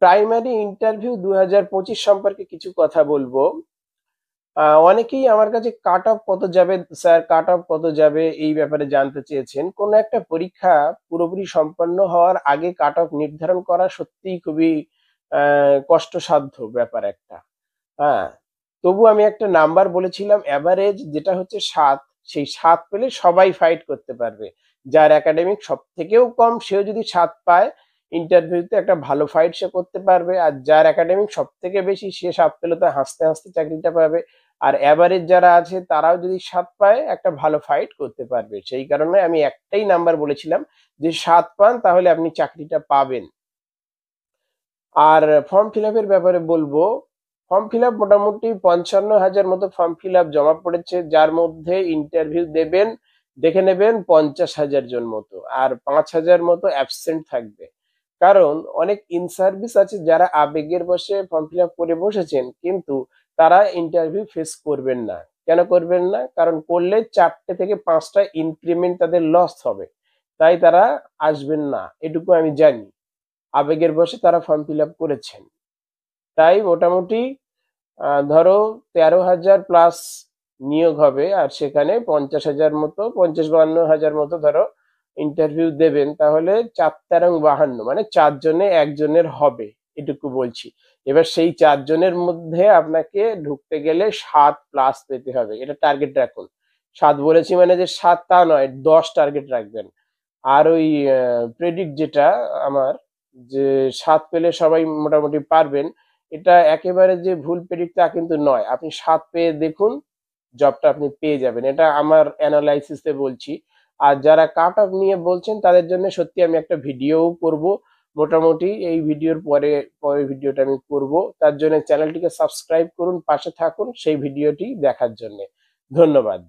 Primary interview 2025 সম্পর্কে কিছু কথা বলবো। অনেকেই আমার কাছে কাট অফ কত যাবে স্যার, কাট অফ কত যাবে এই ব্যাপারে জানতে চেয়েছেন। কোনো একটা পরীক্ষা পুরোপুরি সম্পন্ন হওয়ার আগে কাট অফ নির্ধারণ করা সত্যিই খুবই কষ্টসাধ্য ব্যাপার একটা। হ্যাঁ, তবু আমি একটা নাম্বার বলেছিলাম অ্যাভারেজ, যেটা হচ্ছে 7। সেই 7 পেলে সবাই ফাইট করতে পারবে। যার একাডেমিক সব থেকেও কম সেও যদি 7 পায়, ইন্টারভিউতে একটা ভালো ফাইট সে করতে পারবে। আর যার একাডেমিক সব থেকে বেশি সে 7 পেলে তো হাসতে হাসতে চাকরিটা পাবে। আর অ্যাভারেজ যারা আছে তারাও যদি 7 পায় একটা ভালো ফাইট করতে পারবে। সেই কারণে আমি একটাই নাম্বার বলেছিলাম যে 7 পান তাহলে আপনি চাকরিটা পাবেন। আর ফর্ম ফিল আপের ব্যাপারে বলবো, ফর্ম ফিল আপ মোটামুটি 55,000 মতো ফর্ম ফিল আপ জমা পড়েছে, যার মধ্যে ইন্টারভিউ দেবেন দেখে নেবেন 50,000 জন মতো, আর 5,000 মতো অ্যাবসেন্ট থাকবে। কারণ অনেক ইন সার্ভিস আছে যারা আবেগের বশে ফর্ম ফিল আপ করে বসেছেন, কিন্তু তারা ইন্টারভিউ ফেস করবেন না। কেন করবেন না? কারণ করলে 4টে থেকে 5টা ইনক্রিমেন্ট তাদের লস হবে, তাই তারা আসবেন না, এটুকু আমি জানি। আবেগের বশে তারা ফর্ম ফিল আপ করেছেন। তাই মোটামুটি ধরো 13,000 প্লাস নিয়োগ হবে, আর সেখানে 50,000 মতো, 50-52,000 মতো ধরো ইন্টারভিউ দেবেন, তাহলে 4-52 মানে 4 জনে একজনের হবে, এটুকু বলছি। এবার সেই 4 জনের মধ্যে আপনাকে ঢুকতে গেলে 7 প্লাস পেতে হবে, এটা টার্গেট রাখুন। 7 বলেছি মানে যে 7 তা নয়, 10 টার্গেট রাখবেন। আর ওই প্রেডিক্ট যেটা আমার, যে 7 পেলে সবাই মোটামুটি পারবেন, এটা একেবারে যে ভুল প্রেডিক্ট তা কিন্তু নয়। আপনি 7 পেয়ে দেখুন, জবটা আপনি পেয়ে যাবেন, এটা আমার অ্যানালাইসিসে বলছি। আর যারা কাট অফ নিয়ে বলছেন তাদের জন্য সত্যি আমি একটা ভিডিও করব, মোটামুটি এই ভিডিওর পরে পরের ভিডিওটা আমি করব। তার জন্য চ্যানেলটিকে সাবস্ক্রাইব করুন, পাশে থাকুন সেই ভিডিওটি দেখার জন্য। ধন্যবাদ।